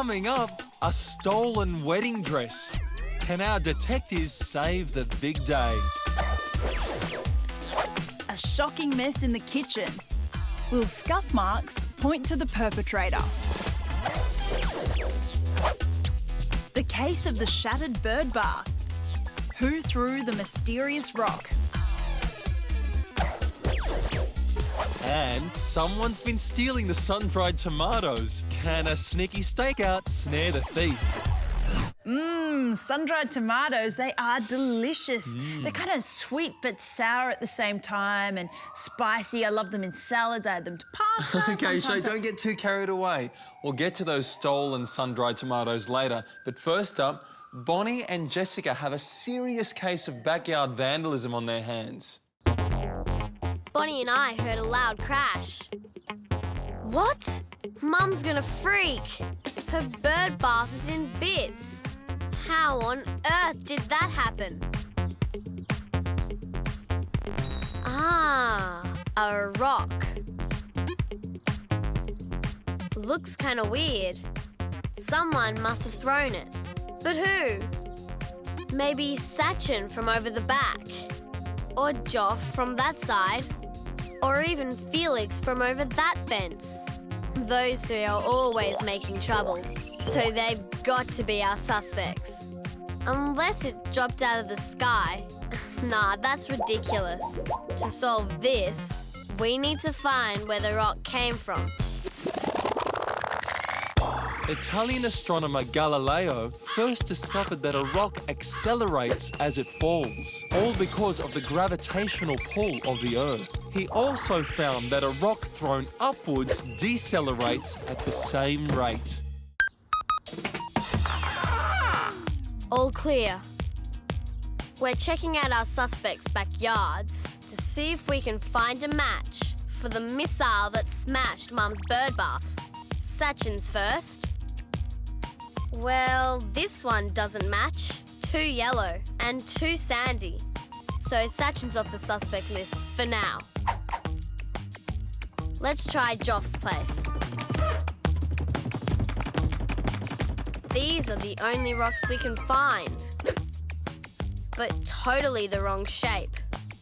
Coming up, a stolen wedding dress. Can our detectives save the big day? A shocking mess in the kitchen. Will scuff marks point to the perpetrator? The case of the shattered bird bath. Who threw the mysterious rock? And someone's been stealing the sun-dried tomatoes. Can a sneaky stakeout snare the thief? Sun-dried tomatoes, they are delicious. They're kind of sweet but sour at the same time and spicy. I love them in salads. I add them to pasta. Okay, so don't get too carried away. We'll get to those stolen sun-dried tomatoes later. But first up, Bonnie and Jessica have a serious case of backyard vandalism on their hands. Bonnie and I heard a loud crash. What? Mum's gonna freak. Her bird bath is in bits. How on earth did that happen? Ah, a rock. Looks kinda weird. Someone must have thrown it. But who? Maybe Sachin from over the back. Or Joff from that side. Or even Felix from over that fence. Those three are always making trouble, so they've got to be our suspects. Unless it dropped out of the sky. Nah, that's ridiculous. To solve this, we need to find where the rock came from. Italian astronomer Galileo first discovered that a rock accelerates as it falls, all because of the gravitational pull of the Earth. He also found that a rock thrown upwards decelerates at the same rate. All clear. We're checking out our suspects' backyards to see if we can find a match for the missile that smashed Mum's bird bath. Sachin's first. Well, this one doesn't match. Too yellow and too sandy. So Sachin's off the suspect list for now. Let's try Joff's place. These are the only rocks we can find. But totally the wrong shape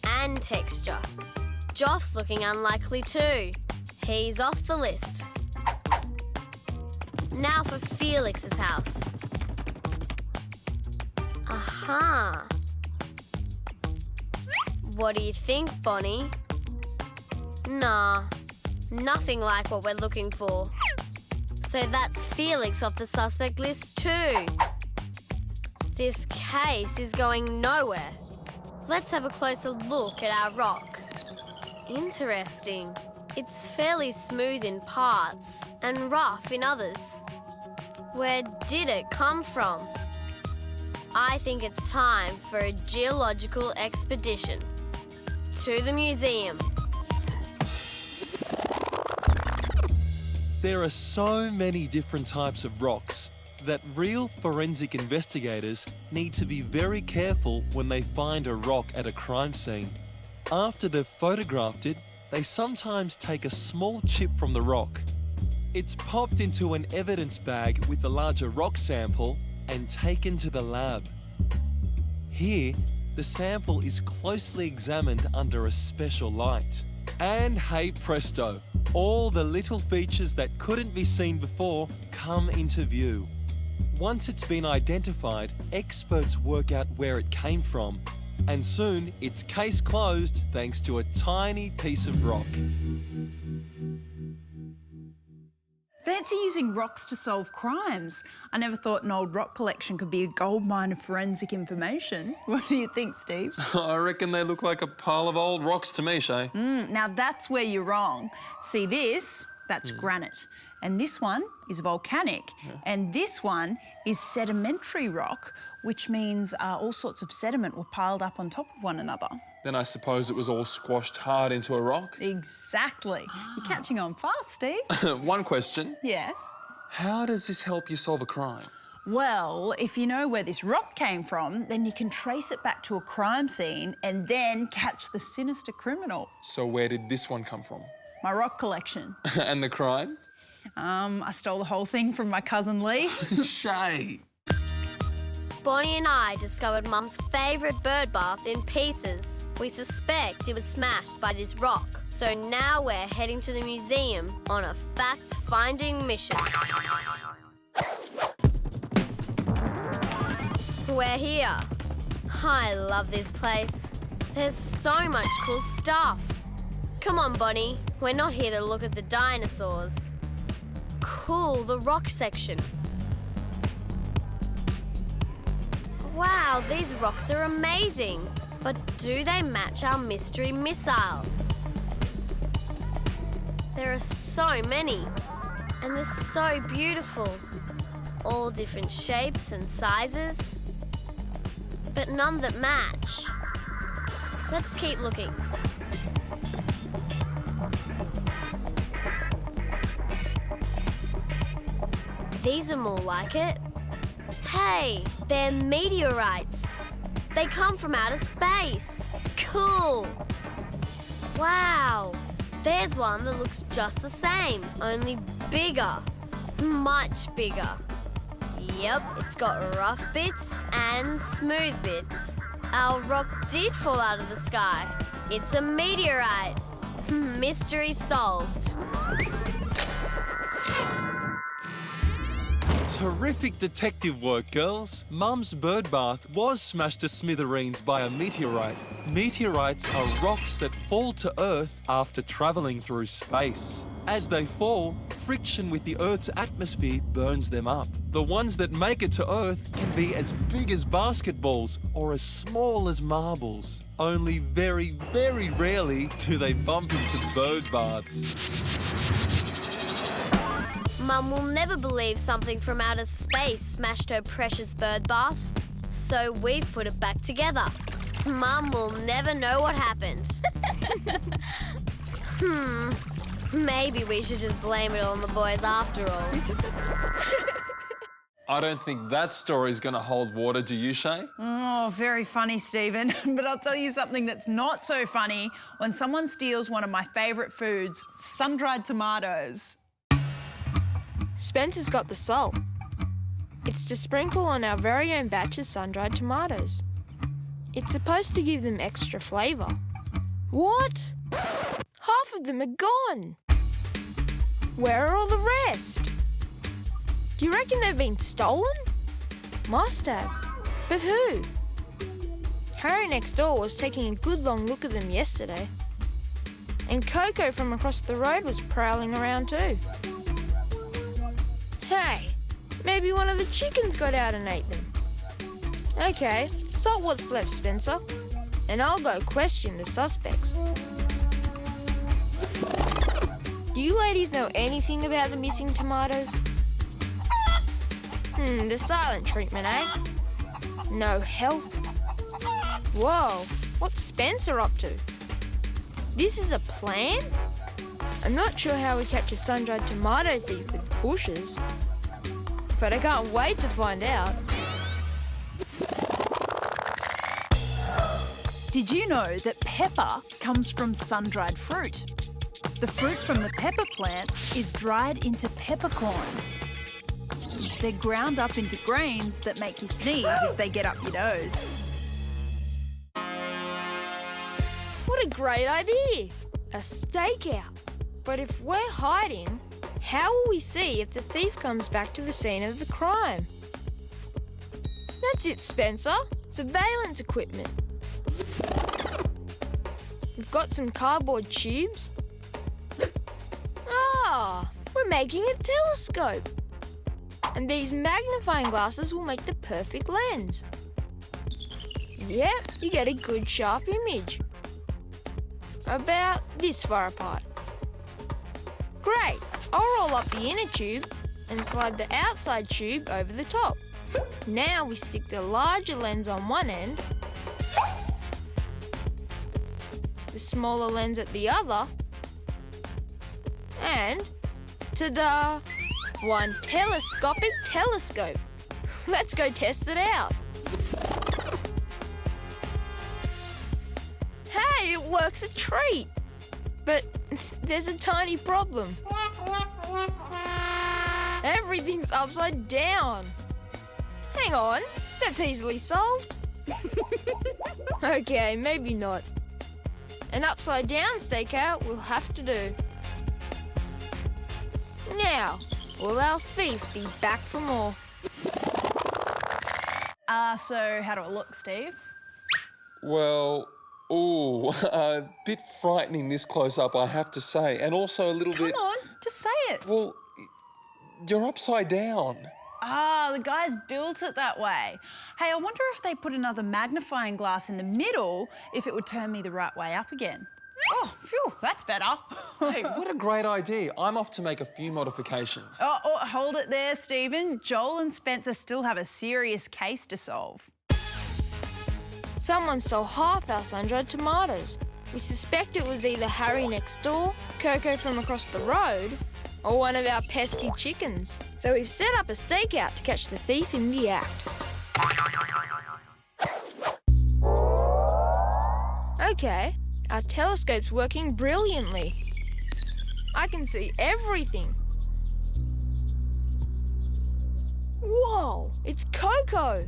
and texture. Joff's looking unlikely too. He's off the list. Now for Felix's house. Aha. What do you think, Bonnie? Nah, nothing like what we're looking for. So that's Felix off the suspect list too. This case is going nowhere. Let's have a closer look at our rock. Interesting. It's fairly smooth in parts and rough in others. Where did it come from? I think it's time for a geological expedition to the museum. There are so many different types of rocks that real forensic investigators need to be very careful when they find a rock at a crime scene. After they've photographed it, they sometimes take a small chip from the rock. It's popped into an evidence bag with the larger rock sample and taken to the lab. Here, the sample is closely examined under a special light. And hey presto, all the little features that couldn't be seen before come into view. Once it's been identified, experts work out where it came from. And soon, it's case closed thanks to a tiny piece of rock. Fancy using rocks to solve crimes. I never thought an old rock collection could be a goldmine of forensic information. What do you think, Steve? I reckon they look like a pile of old rocks to me, Shay. Now that's where you're wrong. See this? That's granite. And this one is volcanic. And this one is sedimentary rock, which means all sorts of sediment were piled up on top of one another. Then I suppose it was all squashed hard into a rock? Exactly. You're catching on fast, Steve. One question. Yeah. How does this help you solve a crime? Well, if you know where this rock came from, then you can trace it back to a crime scene and then catch the sinister criminal. So where did this one come from? My rock collection. And the crime? I stole the whole thing from my cousin Lee. Shay. Bonnie and I discovered Mum's favourite bird bath in pieces. We suspect it was smashed by this rock, so now we're heading to the museum on a fact-finding mission. We're here. I love this place. There's so much cool stuff. Come on, Bonnie. We're not here to look at the dinosaurs. Cool, the rock section. Wow, these rocks are amazing. But do they match our mystery missile? There are so many, and they're so beautiful. All different shapes and sizes, but none that match. Let's keep looking. These are more like it. Hey, they're meteorites. They come from outer space. Cool. Wow. There's one that looks just the same, only bigger. Much bigger. Yep, it's got rough bits and smooth bits. Our rock did fall out of the sky. It's a meteorite. Mystery solved. Terrific detective work, girls. Mum's bird bath was smashed to smithereens by a meteorite. Meteorites are rocks that fall to Earth after travelling through space. As they fall, friction with the Earth's atmosphere burns them up. The ones that make it to Earth can be as big as basketballs or as small as marbles. Only very, very rarely do they bump into bird baths. Mum will never believe something from outer space smashed her precious bird bath. So we've put it back together. Mum will never know what happened. Maybe we should just blame it on the boys after all. I don't think that story's going to hold water, do you, Shay? Oh, very funny, Stephen. But I'll tell you something that's not so funny when someone steals one of my favourite foods, sun-dried tomatoes. Spencer's got the salt. It's to sprinkle on our very own batch of sun-dried tomatoes. It's supposed to give them extra flavour. What? Half of them are gone. Where are all the rest? Do you reckon they've been stolen? Must have. But who? Harry next door was taking a good long look at them yesterday. And Coco from across the road was prowling around too. Hey, maybe one of the chickens got out and ate them. Okay, salt what's left, Spencer. And I'll go question the suspects. Do you ladies know anything about the missing tomatoes? The silent treatment, eh? No help? Whoa, what's Spencer up to? This is a plan? I'm not sure how we catch a sun-dried tomato thief with bushes, but I can't wait to find out. Did you know that pepper comes from sun-dried fruit? The fruit from the pepper plant is dried into peppercorns. They're ground up into grains that make you sneeze if they get up your nose. What a great idea! A stakeout. But if we're hiding, how will we see if the thief comes back to the scene of the crime? That's it, Spencer. Surveillance equipment. We've got some cardboard tubes. We're making a telescope. And these magnifying glasses will make the perfect lens. Yep, you get a good sharp image. About this far apart. Great, I'll roll up the inner tube and slide the outside tube over the top. Now we stick the larger lens on one end, the smaller lens at the other, and ta-da! One telescopic telescope. Let's go test it out. Hey, it works a treat. But there's a tiny problem. Everything's upside down. Hang on, that's easily solved. Okay, maybe not. An upside down stakeout will have to do. Now, will our thief be back for more? So how do it look, Steve? Well, a bit frightening this close up, I have to say, and also a little bit... Come on, just say it. Well, you're upside down. The guys built it that way. Hey, I wonder if they put another magnifying glass in the middle, if it would turn me the right way up again. Oh, phew, that's better. Hey, what a great idea. I'm off to make a few modifications. Oh, hold it there, Stephen. Joel and Spencer still have a serious case to solve. Someone stole half our sun-dried tomatoes. We suspect it was either Harry next door, Coco from across the road, or one of our pesky chickens. So we've set up a stakeout to catch the thief in the act. Okay, our telescope's working brilliantly. I can see everything. Whoa, it's Coco.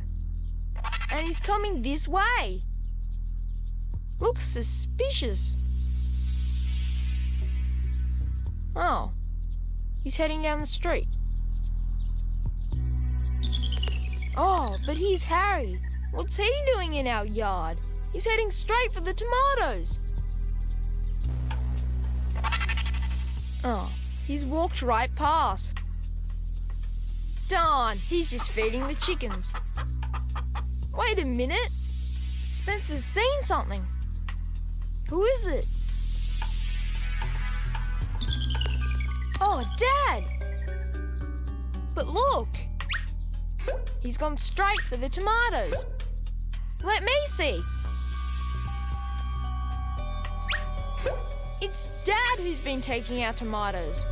And he's coming this way. Looks suspicious. Oh, he's heading down the street. Oh, but here's Harry. What's he doing in our yard? He's heading straight for the tomatoes. Oh, he's walked right past. Darn, he's just feeding the chickens. Wait a minute. Spencer's seen something. Who is it? Oh, Dad! But look! He's gone straight for the tomatoes. Let me see. It's Dad who's been taking our tomatoes.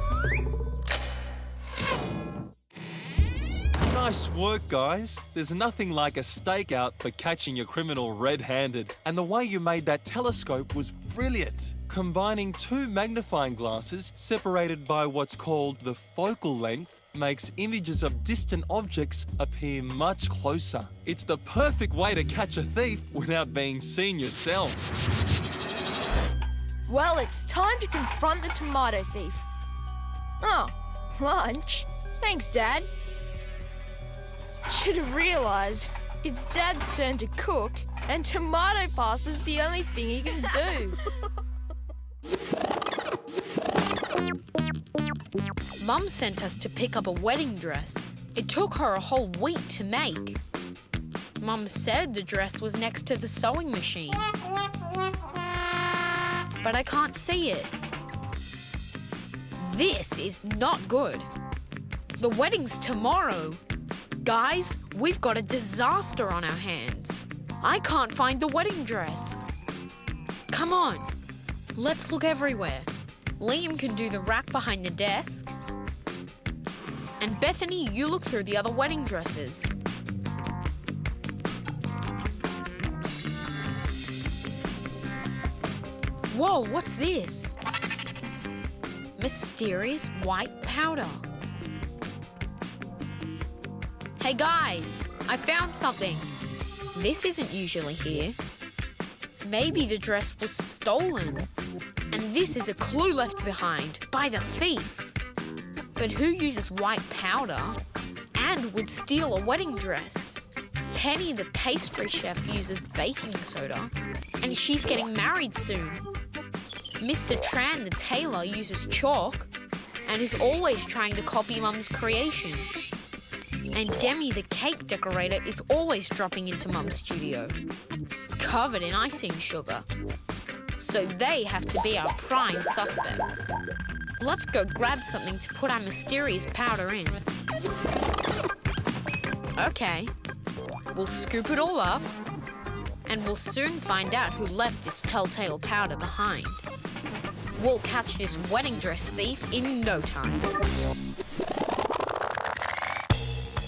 Nice work, guys. There's nothing like a stakeout for catching your criminal red-handed. And the way you made that telescope was brilliant. Combining two magnifying glasses separated by what's called the focal length makes images of distant objects appear much closer. It's the perfect way to catch a thief without being seen yourself. Well, it's time to confront the tomato thief. Oh, lunch? Thanks, Dad. Should have realised it's Dad's turn to cook and tomato pasta's the only thing he can do. Mum sent us to pick up a wedding dress. It took her a whole week to make. Mum said the dress was next to the sewing machine. But I can't see it. This is not good. The wedding's tomorrow. Guys, we've got a disaster on our hands. I can't find the wedding dress. Come on, let's look everywhere. Liam can do the rack behind the desk. And Bethany, you look through the other wedding dresses. Whoa, what's this? Mysterious white powder. Hey guys, I found something. This isn't usually here. Maybe the dress was stolen. And this is a clue left behind by the thief. But who uses white powder and would steal a wedding dress? Penny, the pastry chef, uses baking soda, and she's getting married soon. Mr. Tran, the tailor, uses chalk and is always trying to copy Mum's creations. And Demi, the cake decorator, is always dropping into Mum's studio, covered in icing sugar. So they have to be our prime suspects. Let's go grab something to put our mysterious powder in. Okay, we'll scoop it all up, and we'll soon find out who left this telltale powder behind. We'll catch this wedding dress thief in no time.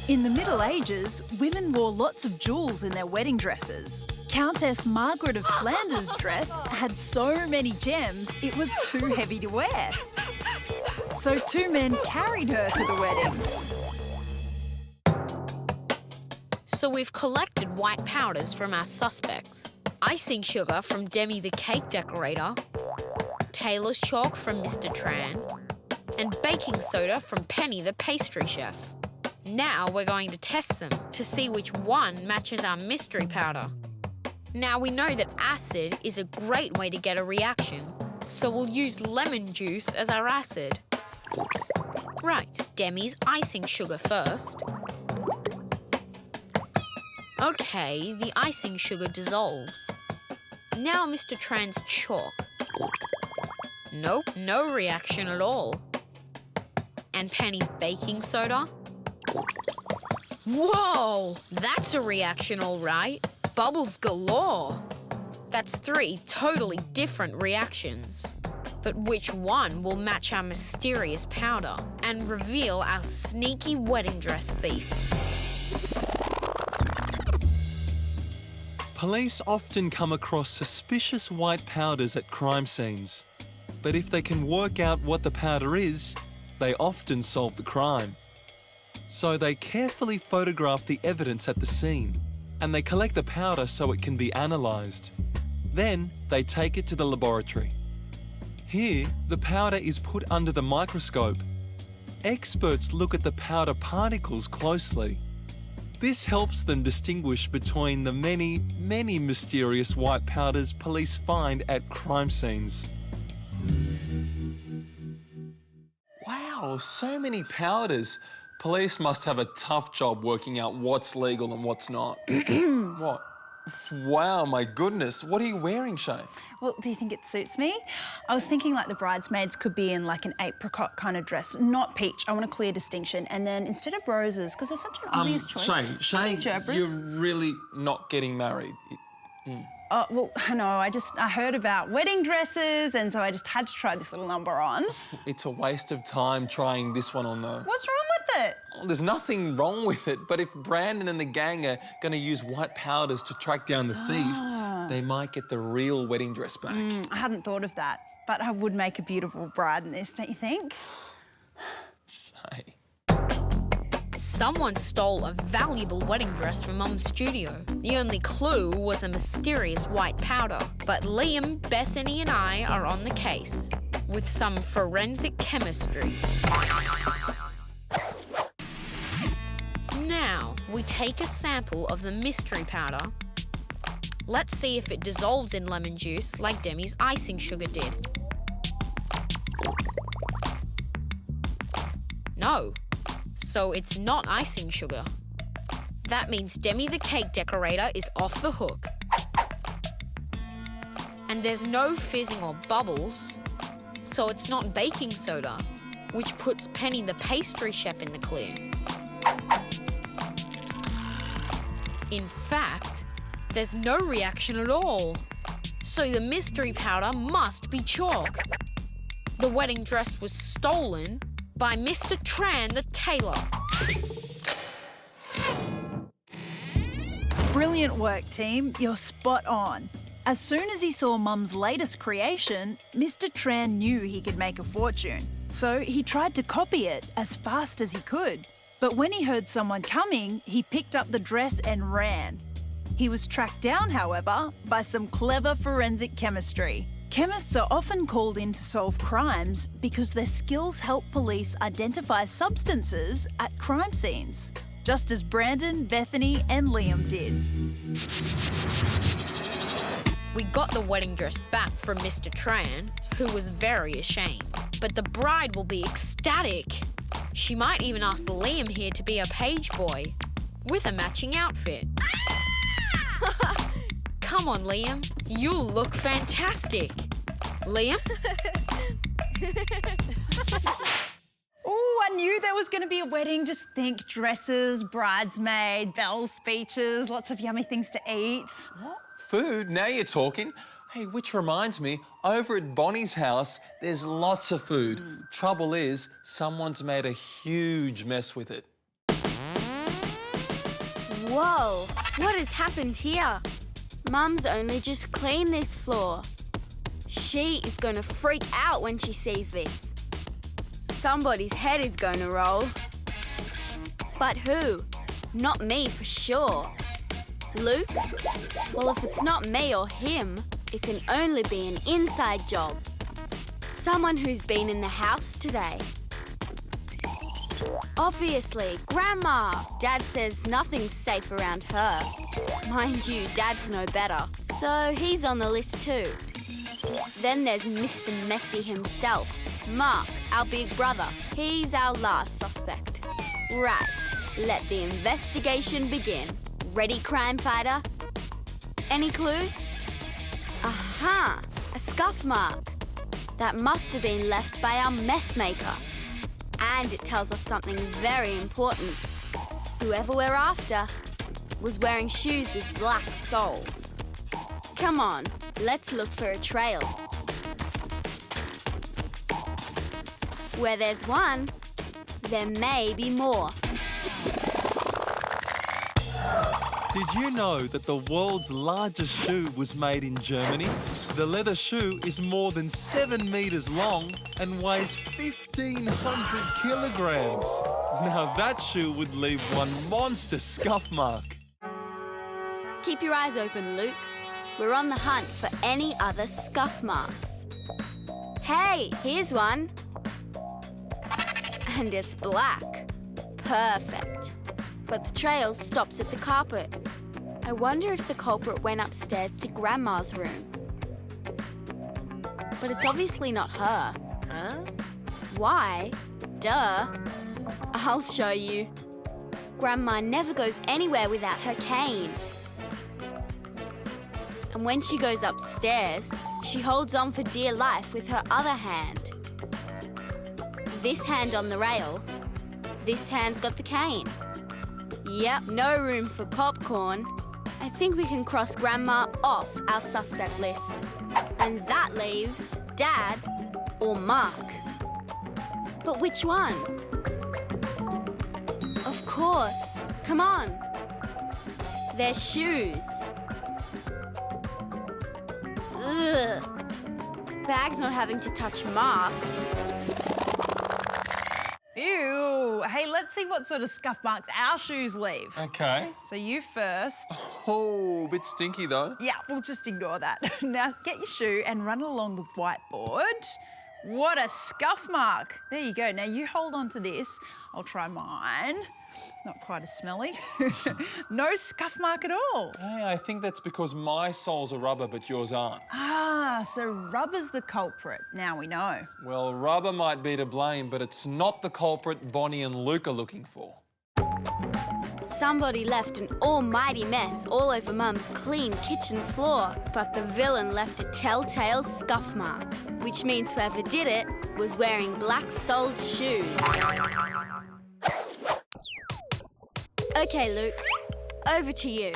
In the Middle Ages, women wore lots of jewels in their wedding dresses. Countess Margaret of Flanders' dress had so many gems, it was too heavy to wear. So 2 men carried her to the wedding. So we've collected white powders from our suspects, icing sugar from Demi the cake decorator, Taylor's chalk from Mr. Tran, and baking soda from Penny the pastry chef. Now we're going to test them to see which one matches our mystery powder. Now we know that acid is a great way to get a reaction, so we'll use lemon juice as our acid. Right, Demi's icing sugar first. Okay, the icing sugar dissolves. Now Mr. Tran's chalk. Nope, no reaction at all. And Penny's baking soda. Whoa, that's a reaction all right. Bubbles galore. That's 3 totally different reactions. But which one will match our mysterious powder and reveal our sneaky wedding dress thief? Police often come across suspicious white powders at crime scenes. But if they can work out what the powder is, they often solve the crime. So they carefully photograph the evidence at the scene, and they collect the powder so it can be analysed. Then they take it to the laboratory. Here, the powder is put under the microscope. Experts look at the powder particles closely. This helps them distinguish between the many, many mysterious white powders police find at crime scenes. Wow, so many powders. Police must have a tough job working out what's legal and what's not. What? Wow, my goodness. What are you wearing, Shay? Well, do you think it suits me? I was thinking like the bridesmaids could be in like an apricot kind of dress, not peach. I want a clear distinction. And then instead of roses, because they're such an obvious choice. Shay, Gerbers. you're really not getting married. Oh, well, no, I heard about wedding dresses, and so I just had to try this little number on. It's a waste of time trying this one on, though. What's wrong with it? There's nothing wrong with it, but if Brandan and the gang are going to use white powders to track down the thief, they might get the real wedding dress back. I hadn't thought of that, but I would make a beautiful bride in this, don't you think? Shay. Someone stole a valuable wedding dress from Mum's studio. The only clue was a mysterious white powder. But Liam, Bethany and I are on the case with some forensic chemistry. Now, we take a sample of the mystery powder. Let's see if it dissolves in lemon juice like Demi's icing sugar did. No. So it's not icing sugar. That means Demi the cake decorator is off the hook. And there's no fizzing or bubbles, so it's not baking soda, which puts Penny the pastry chef in the clear. In fact, there's no reaction at all. So the mystery powder must be chalk. The wedding dress was stolen by Mr. Tran the tailor. Brilliant work, team. You're spot on. As soon as he saw Mum's latest creation, Mr. Tran knew he could make a fortune. So he tried to copy it as fast as he could. But when he heard someone coming, he picked up the dress and ran. He was tracked down, however, by some clever forensic chemistry. Chemists are often called in to solve crimes because their skills help police identify substances at crime scenes, just as Brandan, Bethany and Liam did. We got the wedding dress back from Mr. Tran, who was very ashamed. But the bride will be ecstatic. She might even ask Liam here to be a page boy with a matching outfit. Come on, Liam. You'll look fantastic. Liam? Oh, I knew there was going to be a wedding. Just think dresses, bridesmaid, bells, speeches, lots of yummy things to eat. What? Food? Now you're talking. Hey, which reminds me, over at Bonnie's house, there's lots of food. Trouble is, someone's made a huge mess with it. Whoa, what has happened here? Mum's only just cleaned this floor. She is going to freak out when she sees this. somebody's head is going to roll. But who? Not me for sure. Luke? Well, if it's not me or him, it can only be an inside job. Someone who's been in the house today. Obviously, Grandma. Dad says nothing's safe around her. Mind you, Dad's no better, so he's on the list too. Then there's Mr. Messy himself, Mark, our big brother. He's our last suspect. Right, let the investigation begin. Ready, crime fighter? Any clues? Aha, a scuff mark. That must have been left by our mess maker. And it tells us something very important. Whoever we're after was wearing shoes with black soles. Come on, let's look for a trail. Where there's one, there may be more. Did you know that the world's largest shoe was made in Germany? The leather shoe is more than 7 meters long and weighs 1,500 kilograms. Now that shoe would leave one monster scuff mark. Keep your eyes open, Luke. We're on the hunt for any other scuff marks. Hey, here's one. And it's black. Perfect. But the trail stops at the carpet. I wonder if the culprit went upstairs to Grandma's room. But it's obviously not her. Huh? Why? Duh. I'll show you. Grandma never goes anywhere without her cane. And when she goes upstairs, she holds on for dear life with her other hand. This hand on the rail, this hand's got the cane. Yep, no room for popcorn. I think we can cross Grandma off our suspect list. And that leaves Dad or Mark. But which one? Of course. Come on. Their shoes. Ugh. Bag's not having to touch Mark's. Ew. Hey, let's see what sort of scuff marks our shoes leave. Okay. So you first. Oh, a bit stinky though. Yeah, we'll just ignore that. Now get your shoe and run along the whiteboard. What a scuff mark. There you go. Now you hold on to this. I'll try mine. Not quite as smelly. No scuff mark at all. Hey, I think that's because my soles are rubber but yours aren't. Ah, so rubber's the culprit. Now we know. Well, rubber might be to blame, but it's not the culprit Bonnie and Luke are looking for. Somebody left an almighty mess all over Mum's clean kitchen floor, but the villain left a telltale scuff mark, which means whoever did it was wearing black-soled shoes. Okay, Luke, over to you.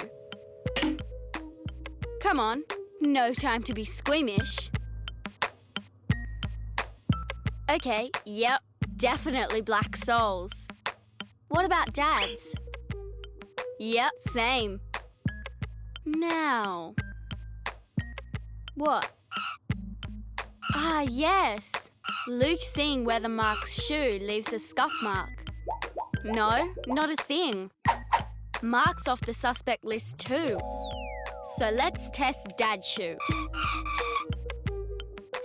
Come on, no time to be squeamish. Okay, yep, definitely black soles. What about Dad's? Yep, same. Now. What? Ah, yes. Luke seeing whether Mark's shoe leaves a scuff mark. No, not a thing. Mark's off the suspect list too. So let's test Dad's shoe.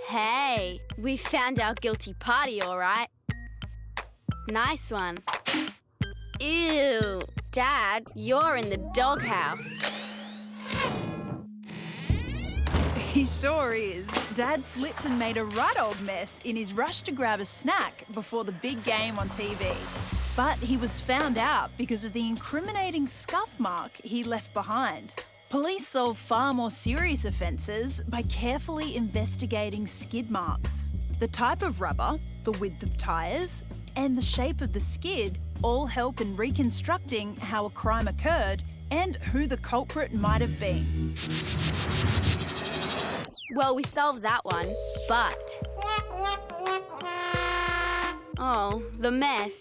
Hey, we found our guilty party, all right. Nice one. Ew. Dad, you're in the doghouse. He sure is. Dad slipped and made a right old mess in his rush to grab a snack before the big game on TV. But he was found out because of the incriminating scuff mark he left behind. Police solve far more serious offences by carefully investigating skid marks. The type of rubber, the width of tyres, and the shape of the skid all help in reconstructing how a crime occurred and who the culprit might have been. Well, we solved that one, but... Oh, the mess.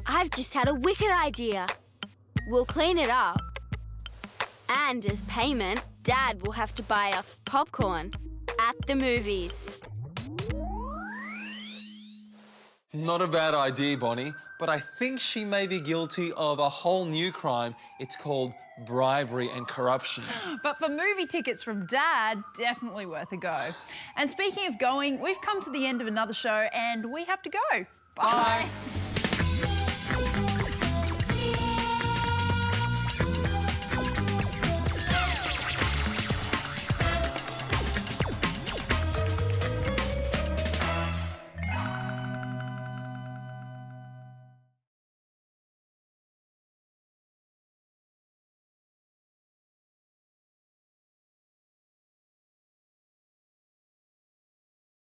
I've just had a wicked idea. We'll clean it up. And as payment, Dad will have to buy us popcorn at the movies. Not a bad idea, Bonnie, but I think she may be guilty of a whole new crime. It's called bribery and corruption. But for movie tickets from Dad, definitely worth a go. And speaking of going, we've come to the end of another show and we have to go. Bye.